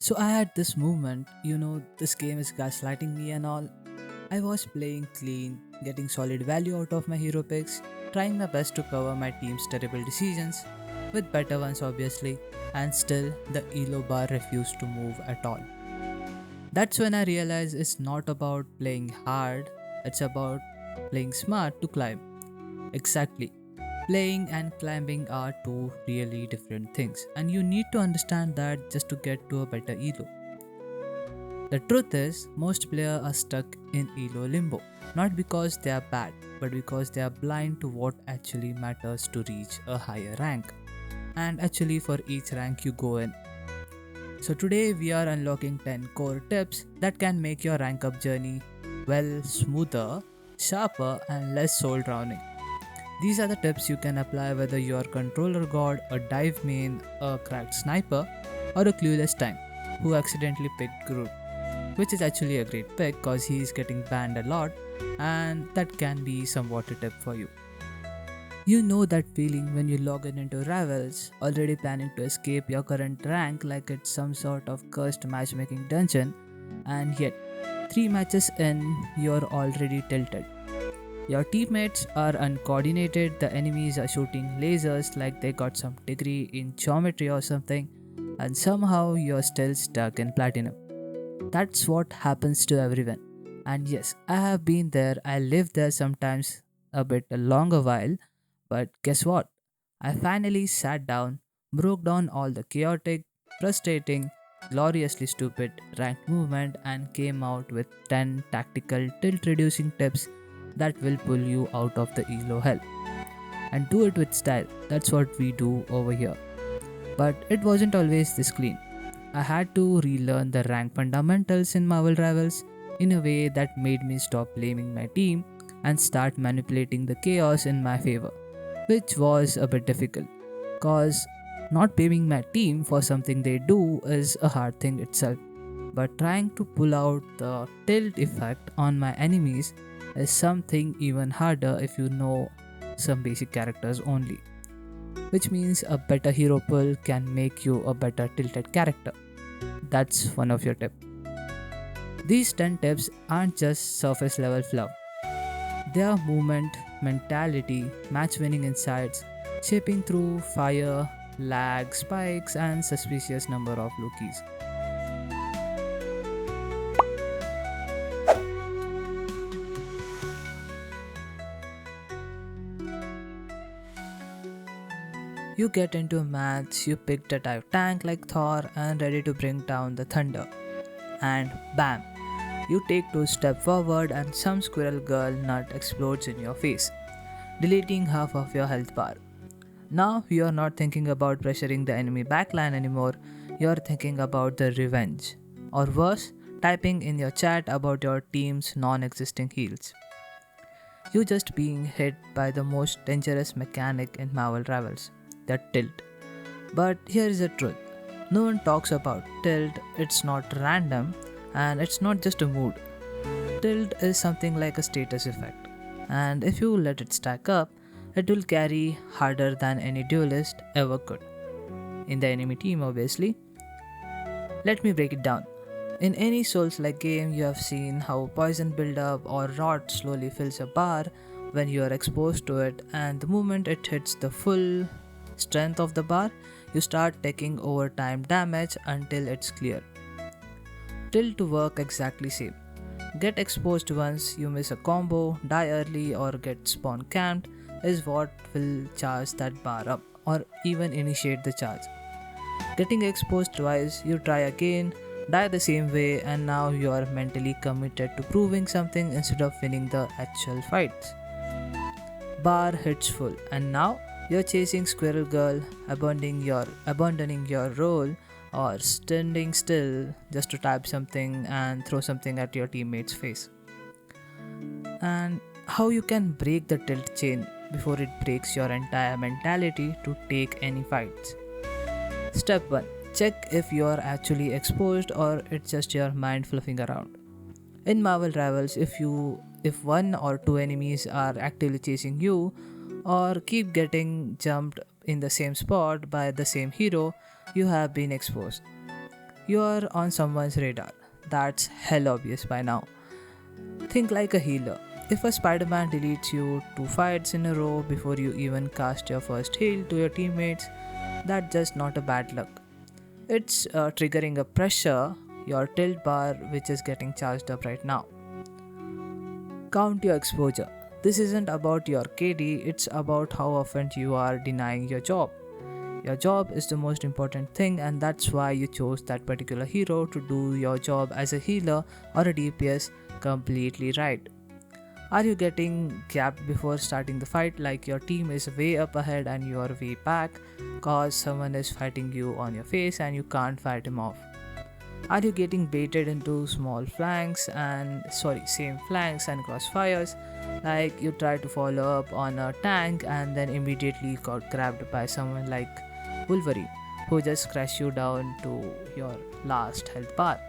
So I had this movement, this game is gaslighting me and all. I was playing clean, getting solid value out of my hero picks, trying my best to cover my team's terrible decisions, with better ones obviously, and still the elo bar refused to move at all. That's when I realized it's not about playing hard, it's about playing smart to climb. Exactly. Playing and climbing are two really different things, and you need to understand that just to get to a better elo. The truth is, most players are stuck in elo limbo, not because they are bad, but because they are blind to what actually matters to reach a higher rank, and actually for each rank you go in. So today we are unlocking 10 core tips that can make your rank up journey well smoother, sharper, and less soul drowning. These are the tips you can apply whether you are controller god, a dive main, a cracked sniper, or a clueless tank who accidentally picked Groot, which is actually a great pick because he is getting banned a lot and that can be somewhat a tip for you. You know that feeling when you log in into Rivals, already planning to escape your current rank like it's some sort of cursed matchmaking dungeon, and yet, 3 matches in, you're already tilted. Your teammates are uncoordinated, the enemies are shooting lasers like they got some degree in geometry or something, and somehow you're still stuck in platinum. That's what happens to everyone. And yes, I have been there, I lived there sometimes a bit a longer while, but guess what? I finally sat down, broke down all the chaotic, frustrating, gloriously stupid rank movement, and came out with 10 tactical tilt reducing tips that will pull you out of the elo hell. And do it with style, that's what we do over here. But it wasn't always this clean. I had to relearn the rank fundamentals in Marvel Rivals in a way that made me stop blaming my team and start manipulating the chaos in my favor, which was a bit difficult. Cause not blaming my team for something they do is a hard thing itself, but trying to pull out the tilt effect on my enemies is something even harder if you know some basic characters only, which means a better hero pull can make you a better tilted character. That's one of your tips. These 10 tips aren't just surface level fluff. They are movement, mentality, match winning insights, shaping through fire, lag, spikes, and suspicious number of Lokis. You get into a match, you picked a type tank like Thor and ready to bring down the thunder. And bam! You take two steps forward and some squirrel girl nut explodes in your face, deleting half of your health bar. Now you are not thinking about pressuring the enemy backline anymore, you are thinking about the revenge. Or worse, typing in your chat about your team's non existing heals. You just being hit by the most dangerous mechanic in Marvel Rivals, the tilt. But here is the truth. No one talks about tilt, it's not random and it's not just a mood. Tilt is something like a status effect, and if you let it stack up, it will carry harder than any duelist ever could. In the enemy team, obviously. Let me break it down. In any Souls like game, you have seen how poison buildup or rot slowly fills a bar when you are exposed to it, and the moment it hits the full strength of the bar, you start taking overtime damage until it's clear. Tilt to work exactly same. Get exposed once, you miss a combo, die early, or get spawn camped is what will charge that bar up or even initiate the charge. Getting exposed twice, you try again, die the same way, and now you are mentally committed to proving something instead of winning the actual fights. Bar hits full, and now you're chasing Squirrel Girl, abandoning your role, or standing still just to type something and throw something at your teammate's face. And how you can break the tilt chain before it breaks your entire mentality to take any fights. Step 1. Check if you are actually exposed or it's just your mind fluffing around. In Marvel Rivals, if one or two enemies are actively chasing you or keep getting jumped in the same spot by the same hero, you have been exposed. you're on someone's radar. That's hell obvious by now. Think like a healer. If a Spider Man deletes you 2 fights in a row before you even cast your first heal to your teammates, that's just not a bad luck. It's triggering a pressure, your tilt bar, which is getting charged up right now. Count your exposure. This isn't about your KD, it's about how often you are denying your job. Your job is the most important thing, and that's why you chose that particular hero to do your job as a healer or a DPS completely right. Are you getting gapped before starting the fight, like your team is way up ahead and you are way back cause someone is fighting you on your face and you can't fight him off? Are you getting baited into same flanks and crossfires? Like you try to follow up on a tank and then immediately got grabbed by someone like Wolverine, who just crashed you down to your last health bar.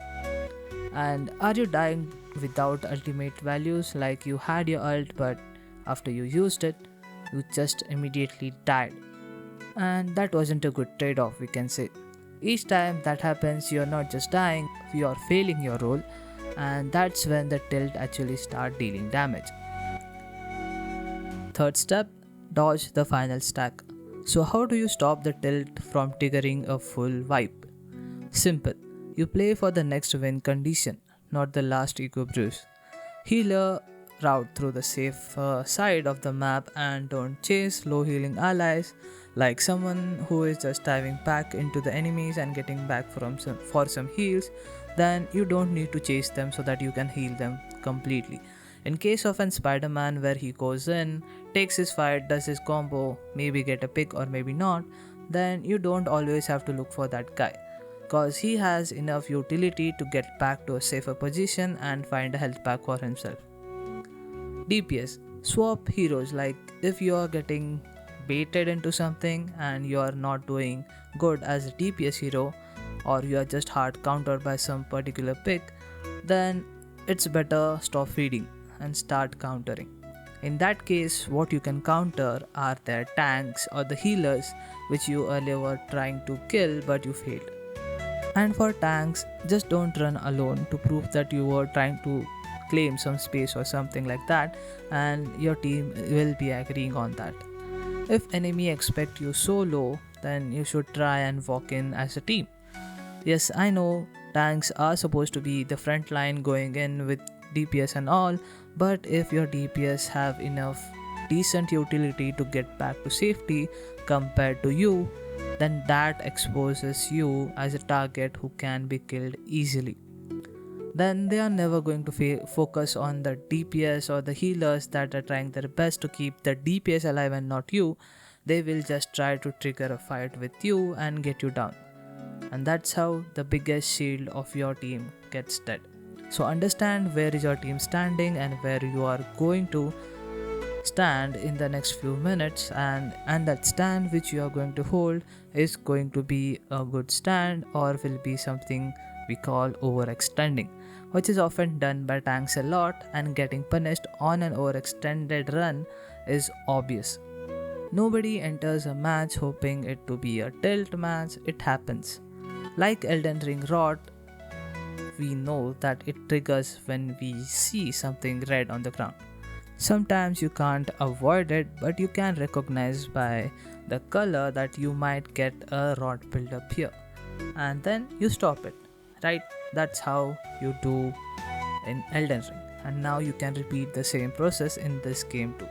And are you dying without ultimate values, like you had your ult but after you used it, you just immediately died? And that wasn't a good trade off, we can say. Each time that happens, you're not just dying, you're failing your role, and that's when the tilt actually start dealing damage. Third step, dodge the final stack. So how do you stop the tilt from triggering a full wipe? Simple. You play for the next win condition, not the last eco bruise. Healer route through the safe side of the map and don't chase low healing allies like someone who is just diving back into the enemies and getting back for some heals. Then you don't need to chase them so that you can heal them completely. In case of an Spider-Man where he goes in, takes his fight, does his combo, maybe get a pick or maybe not, then you don't always have to look for that guy, cause he has enough utility to get back to a safer position and find a health pack for himself. DPS, swap heroes. Like if you are getting baited into something and you are not doing good as a DPS hero, or you are just hard countered by some particular pick, then it's better stop feeding and start countering. In that case, what you can counter are their tanks or the healers which you earlier were trying to kill but you failed. And for tanks, just don't run alone to prove that you were trying to claim some space or something like that, and your team will be agreeing on that. If enemy expect you solo, then you should try and walk in as a team. Yes, I know tanks are supposed to be the front line going in with DPS and all, but if your DPS have enough decent utility to get back to safety compared to you, then that exposes you as a target who can be killed easily. Then they are never going to focus on the DPS or the healers that are trying their best to keep the DPS alive and not you. They will just try to trigger a fight with you and get you down. And that's how the biggest shield of your team gets dead. So understand where is your team standing and where you are going to stand in the next few minutes, and that stand which you are going to hold is going to be a good stand or will be something we call overextending, which is often done by tanks a lot, and getting punished on an overextended run is obvious. Nobody enters a match hoping it to be a tilt match. It happens. Like Elden Ring rot, we know that it triggers when we see something red on the ground. Sometimes you can't avoid it, but you can recognize by the color that you might get a rot buildup here, and then you stop it, right? That's how you do in Elden Ring, and now you can repeat the same process in this game too.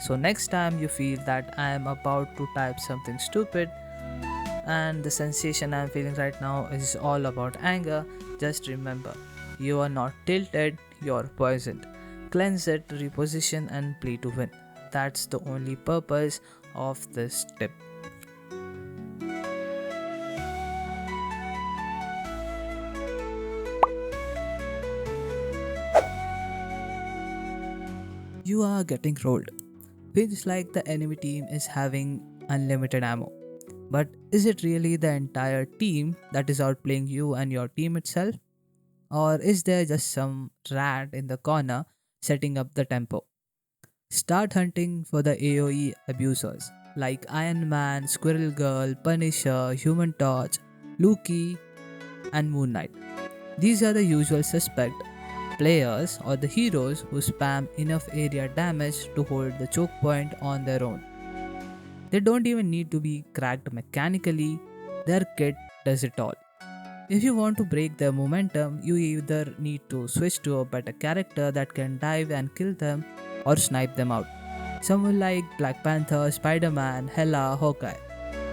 So next time you feel that I am about to type something stupid and the sensation I am feeling right now is all about anger, just remember, you are not tilted, you are poisoned. Cleanse it, reposition and play to win. That's the only purpose of this tip. You are getting rolled. Feels like the enemy team is having unlimited ammo. But is it really the entire team that is outplaying you and your team itself? Or is there just some rat in the corner setting up the tempo? Start hunting for the AoE abusers like Iron Man, Squirrel Girl, Punisher, Human Torch, Loki, and Moon Knight. These are the usual suspect players or the heroes who spam enough area damage to hold the choke point on their own. They don't even need to be cracked mechanically, their kit does it all. If you want to break their momentum, you either need to switch to a better character that can dive and kill them or snipe them out. Someone like Black Panther, Spider Man, Hela, Hawkeye.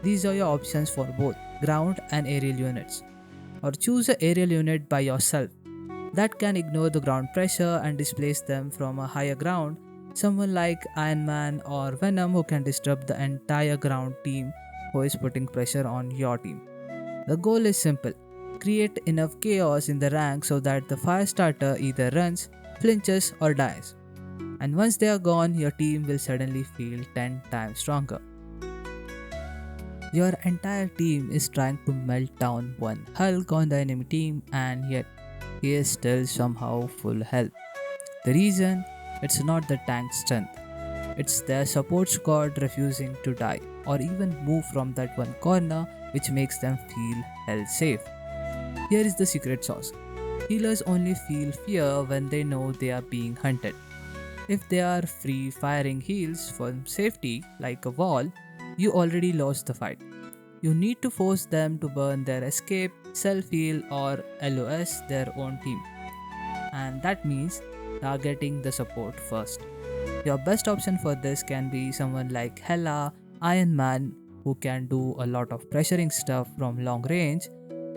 These are your options for both ground and aerial units. Or choose an aerial unit by yourself that can ignore the ground pressure and displace them from a higher ground. Someone like Iron Man or Venom who can disrupt the entire ground team who is putting pressure on your team. The goal is simple: create enough chaos in the rank so that the fire starter either runs, flinches, or dies. And once they are gone, your team will suddenly feel 10 times stronger. Your entire team is trying to melt down one Hulk on the enemy team, and yet he is still somehow full health. The reason? It's not the tank's strength. It's their support squad refusing to die or even move from that one corner, which makes them feel held safe. Here is the secret sauce. Healers only feel fear when they know they are being hunted. If they are free firing heals from safety like a wall, you already lost the fight. You need to force them to burn their escape, self heal, or LOS their own team. And that means targeting the support first. Your best option for this can be someone like Hela, Iron Man, who can do a lot of pressuring stuff from long range,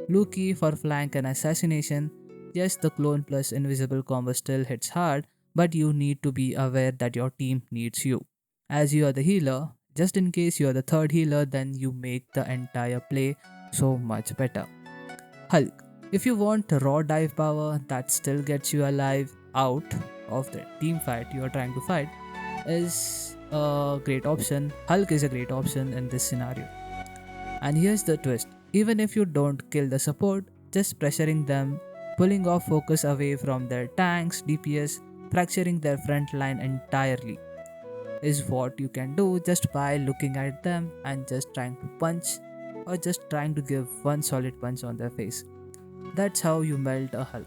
Loki for flank and assassination. Yes, the clone plus invisible combo still hits hard, but you need to be aware that your team needs you. As you are the healer, just in case you are the third healer, then you make the entire play so much better. Hulk. If you want raw dive power that still gets you alive out of the team fight you are trying to fight, is a great option. Hulk is a great option in this scenario. And here's the twist: even if you don't kill the support, just pressuring them, pulling off focus away from their tanks, DPS, fracturing their front line entirely, is what you can do just by looking at them and just trying to punch or just trying to give one solid punch on their face. That's how you melt a Hulk.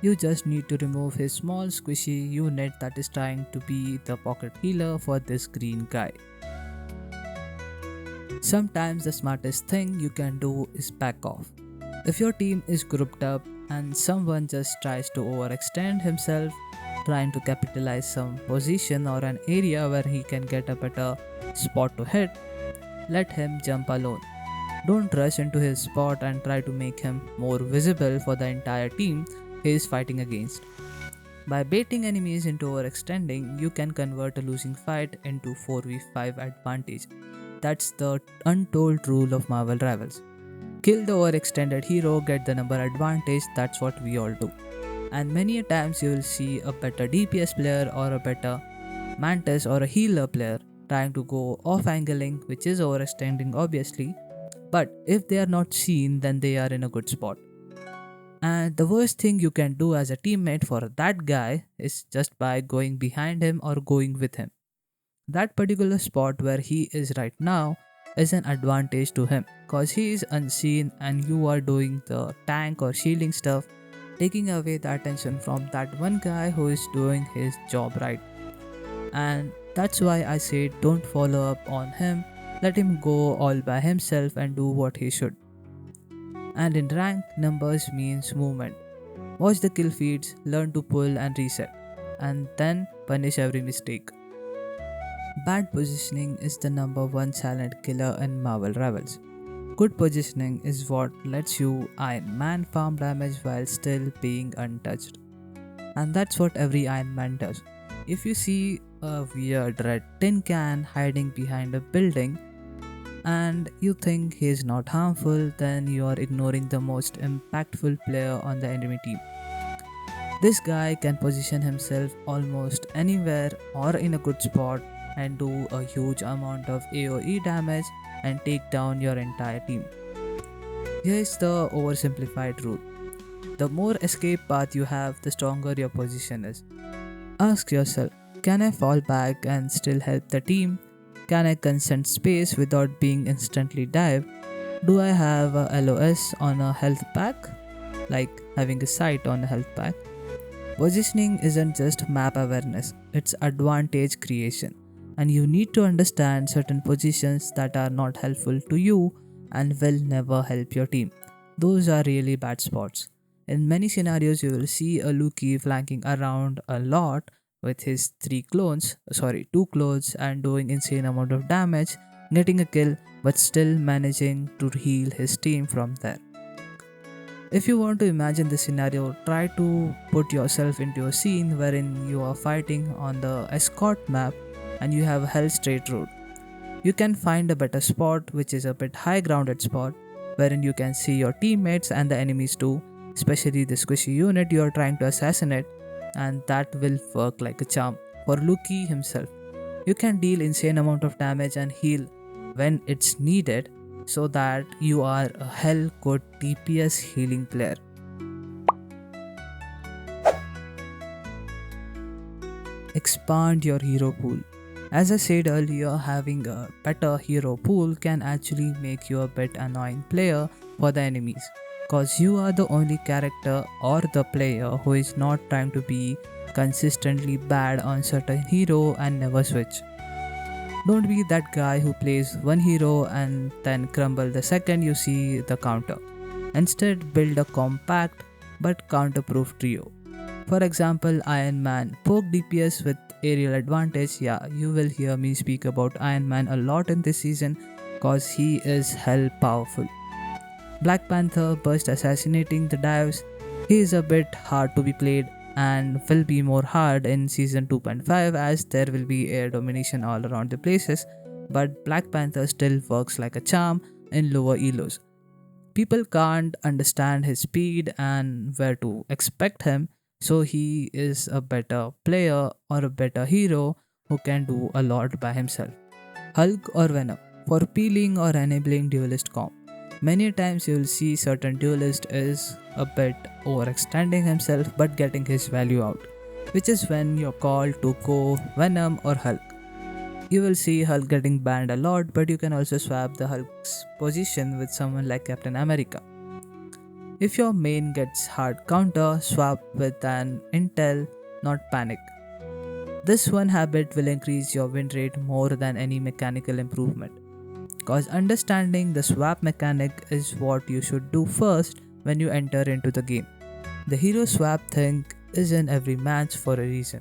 You just need to remove his small squishy unit that is trying to be the pocket healer for this green guy. Sometimes the smartest thing you can do is back off. If your team is grouped up and someone just tries to overextend himself, trying to capitalize some position or an area where he can get a better spot to hit, let him jump alone. Don't rush into his spot and try to make him more visible for the entire team he is fighting against. By baiting enemies into overextending, you can convert a losing fight into 4v5 advantage. That's the untold rule of Marvel Rivals. Kill the overextended hero, get the number advantage, that's what we all do. And many a times you will see a better DPS player or a better Mantis or a healer player trying to go off angling, which is overextending obviously, but if they are not seen, then they are in a good spot. And the worst thing you can do as a teammate for that guy is just by going behind him or going with him. That particular spot where he is right now is an advantage to him because he is unseen and you are doing the tank or shielding stuff, taking away the attention from that one guy who is doing his job right. And that's why I say don't follow up on him, let him go all by himself and do what he should. And in rank, numbers means movement. Watch the kill feeds, learn to pull and reset, and then punish every mistake. Bad positioning is the number one silent killer in Marvel Rivals. Good positioning is what lets you Iron Man farm damage while still being untouched. And that's what every Iron Man does. If you see a weird red tin can hiding behind a building and you think he is not harmful, then you are ignoring the most impactful player on the enemy team. This guy can position himself almost anywhere or in a good spot and do a huge amount of AoE damage and take down your entire team. Here is the oversimplified rule. The more escape path you have, the stronger your position is. Ask yourself, can I fall back and still help the team? Can I consent space without being instantly dived? Do I have a LOS on a health pack? Like having a sight on a health pack? Positioning isn't just map awareness, it's advantage creation. And you need to understand certain positions that are not helpful to you and will never help your team. Those are really bad spots. In many scenarios, you will see a Luki flanking around a lot with his two clones, and doing insane amount of damage, getting a kill, but still managing to heal his team from there. If you want to imagine this scenario, try to put yourself into a scene wherein you are fighting on the escort map and you have a hell straight road. You can find a better spot, which is a bit high grounded spot, wherein you can see your teammates and the enemies too, especially the squishy unit you are trying to assassinate, and that will work like a charm. For Luki himself, you can deal insane amount of damage and heal when it's needed, so that you are a hell good DPS healing player. Expand your hero pool. As I said earlier, having a better hero pool can actually make you a bit annoying player for the enemies, cause you are the only character or the player who is not trying to be consistently bad on certain hero and never switch. Don't be that guy who plays one hero and then crumble the second you see the counter. Instead, build a compact but counterproof trio. For example, Iron Man, poke DPS with aerial advantage. Yeah, you will hear me speak about Iron Man a lot in this season cause he is hell powerful. Black Panther, burst assassinating the dives. He is a bit hard to be played and will be more hard in season 2.5 as there will be air domination all around the places, but Black Panther still works like a charm in lower elos. People can't understand his speed and where to expect him, so he is a better player or a better hero who can do a lot by himself. Hulk or Venom, for peeling or enabling duelist comp. Many times you will see certain duelist is a bit overextending himself but getting his value out, which is when you're called to go Venom or Hulk. You will see Hulk getting banned a lot, but you can also swap the Hulk's position with someone like Captain America. If your main gets hard counter, swap with an intel, not panic. This one habit will increase your win rate more than any mechanical improvement. Cause understanding the swap mechanic is what you should do first when you enter into the game. The hero swap thing is in every match for a reason.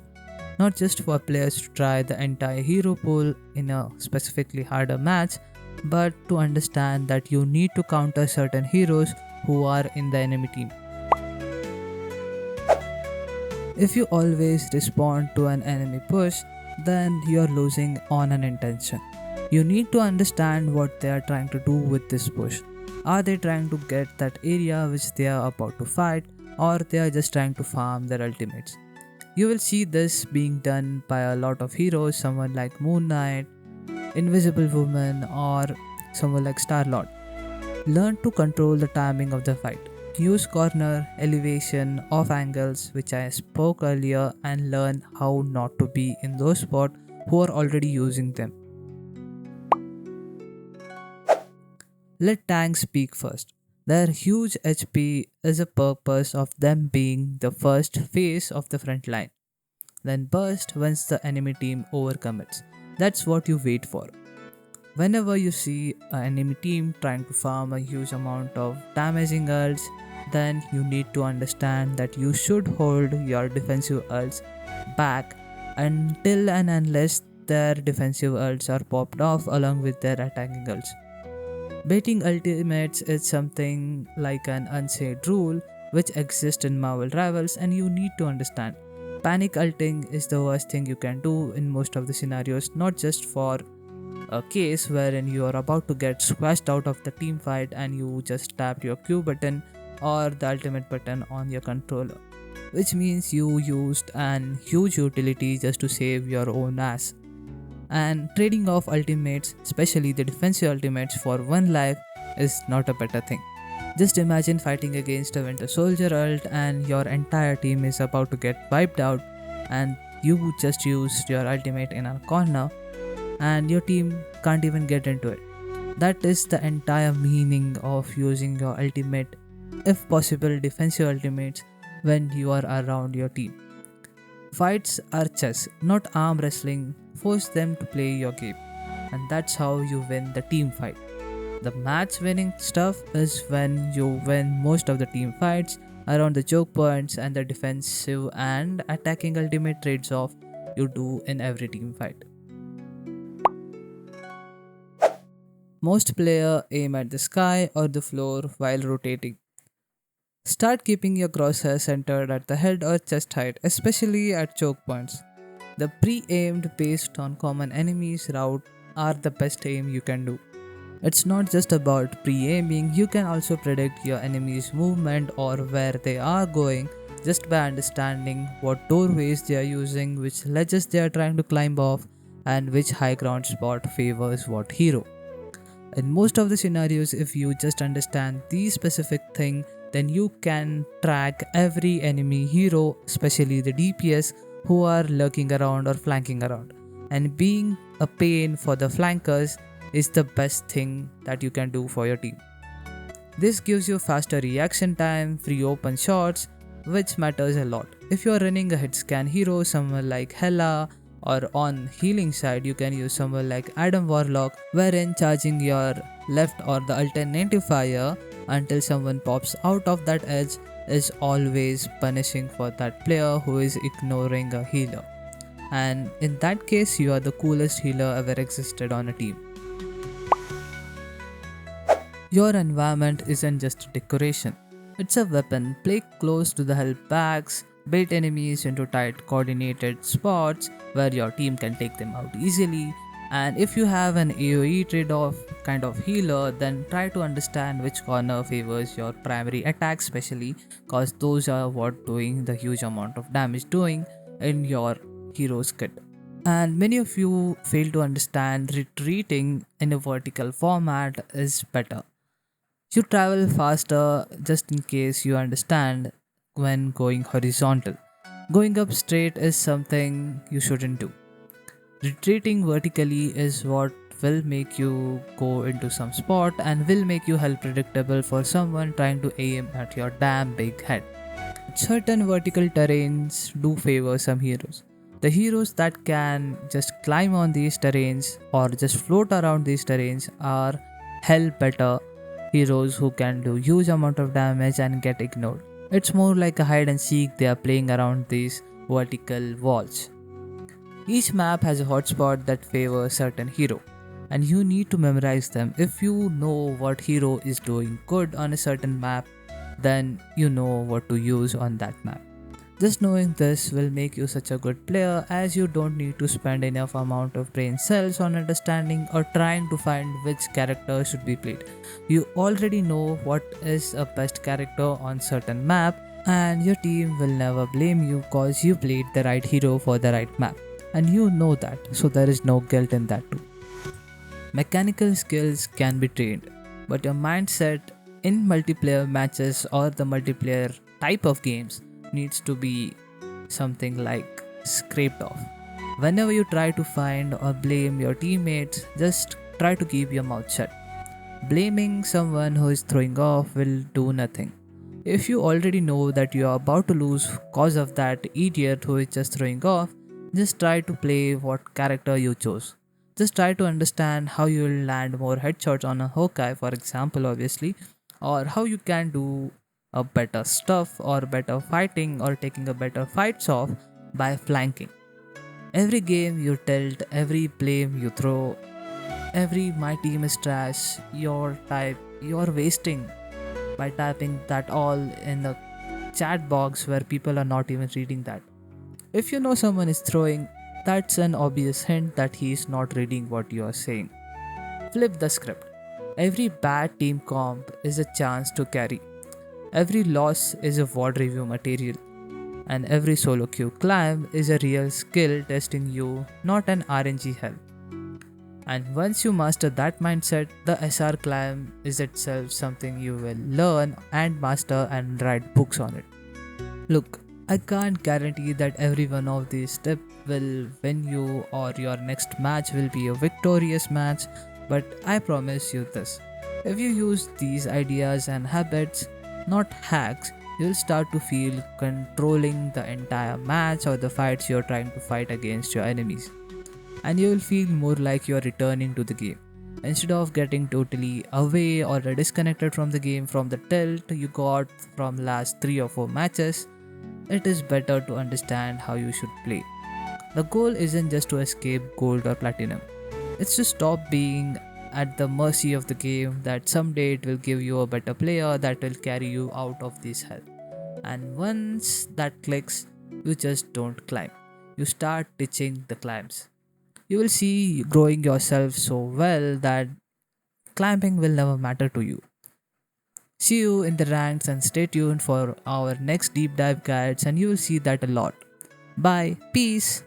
Not just for players to try the entire hero pool in a specifically harder match, but to understand that you need to counter certain heroes who are in the enemy team. If you always respond to an enemy push, then you're losing on an intention. You need to understand what they are trying to do with this push. Are they trying to get that area which they are about to fight, or they are just trying to farm their ultimates? You will see this being done by a lot of heroes, someone like Moon Knight, Invisible Woman, or someone like Star-Lord. Learn to control the timing of the fight. Use corner, elevation, off angles, which I spoke earlier, and learn how not to be in those spots who are already using them. Let tanks speak first. Their huge HP is a purpose of them being the first phase of the front line. Then burst once the enemy team overcommits. That's what you wait for. Whenever you see an enemy team trying to farm a huge amount of damaging ults, then you need to understand that you should hold your defensive ults back until and unless their defensive ults are popped off along with their attacking ults. Baiting ultimates is something like an unsaid rule which exists in Marvel Rivals, and you need to understand. Panic ulting is the worst thing you can do in most of the scenarios, not just for a case wherein you are about to get squashed out of the team fight and you just tapped your Q button or the ultimate button on your controller, which means you used an huge utility just to save your own ass. And trading off ultimates, especially the defensive ultimates, for one life is not a better thing. Just imagine fighting against a Winter Soldier ult and your entire team is about to get wiped out, and you just used your ultimate in a corner and your team can't even get into it. That is the entire meaning of using your ultimate, if possible defensive ultimates, when you are around your team. Fights are chess, not arm wrestling. Force them to play your game, and that's how you win the team fight. The match winning stuff is when you win most of the team fights around the choke points and the defensive and attacking ultimate trades off you do in every team fight. Most players aim at the sky or the floor while rotating. Start keeping your crosshairs centered at the head or chest height, especially at choke points. The pre-aimed based on common enemies route are the best aim you can do. It's not just about pre-aiming, you can also predict your enemy's movement or where they are going just by understanding what doorways they are using, which ledges they are trying to climb off, and which high ground spot favors what hero. In most of the scenarios, if you just understand these specific thing, then you can track every enemy hero, especially the DPS who are lurking around or flanking around. And being a pain for the flankers is the best thing that you can do for your team. This gives you faster reaction time, free open shots, which matters a lot. If you are running a hit scan hero, someone like Hela, or on healing side you can use someone like Adam Warlock, wherein charging your left or the alternative fire until someone pops out of that edge is always punishing for that player who is ignoring a healer. And in that case, you are the coolest healer ever existed on a team. Your environment isn't just a decoration, it's a weapon. Play close to the help bags, bait enemies into tight coordinated spots where your team can take them out easily. And if you have an AoE trade-off kind of healer, then try to understand which corner favors your primary attack, especially cause those are what doing the huge amount of damage doing in your hero's kit. And many of you fail to understand retreating in a vertical format is better. You travel faster just in case you understand when going horizontal. Going up straight is something you shouldn't do. Retreating vertically is what will make you go into some spot and will make you hell predictable for someone trying to aim at your damn big head. Certain vertical terrains do favor some heroes. The heroes that can just climb on these terrains or just float around these terrains are hell better heroes who can do huge amount of damage and get ignored. It's more like a hide and seek they are playing around these vertical walls. Each map has a hotspot that favors certain hero, and you need to memorize them. If you know what hero is doing good on a certain map, then you know what to use on that map. Just knowing this will make you such a good player, as you don't need to spend enough amount of brain cells on understanding or trying to find which character should be played. You already know what is a best character on certain map, and your team will never blame you cause you played the right hero for the right map. And you know that, so there is no guilt in that too. Mechanical skills can be trained, but your mindset in multiplayer matches or the multiplayer type of games needs to be something like scraped off. Whenever you try to find or blame your teammates, just try to keep your mouth shut. Blaming someone who is throwing off will do nothing. If you already know that you are about to lose cause of that idiot who is just throwing off, just try to play what character you chose. Just try to understand how you will land more headshots on a Hawkeye, for example, obviously, or how you can do a better stuff or better fighting or taking a better fights off by flanking. Every game you tilt, every blame you throw, every my team is trash, your type, you're wasting by typing that all in the chat box where people are not even reading that. If you know someone is throwing, that's an obvious hint that he is not reading what you are saying. Flip the script. Every bad team comp is a chance to carry. Every loss is a VOD review material. And every solo queue climb is a real skill testing you, not an RNG hell. And once you master that mindset, the SR climb is itself something you will learn and master and write books on it. Look, I can't guarantee that every one of these steps will win you or your next match will be a victorious match, But I promise you this, if you use these ideas and habits, not hacks, you'll start to feel controlling the entire match or the fights you're trying to fight against your enemies. And you will feel more like you're returning to the game. Instead of getting totally away or disconnected from the game from the tilt you got from last 3 or 4 matches, it is better to understand how you should play. The goal isn't just to escape gold or platinum. It's to stop being at the mercy of the game, that someday it will give you a better player that will carry you out of this hell. And once that clicks, you just don't climb. You start ditching the climbs. You will see growing yourself so well that climbing will never matter to you. See you in the ranks and stay tuned for our next deep dive guides, and you will see that a lot. Bye. Peace.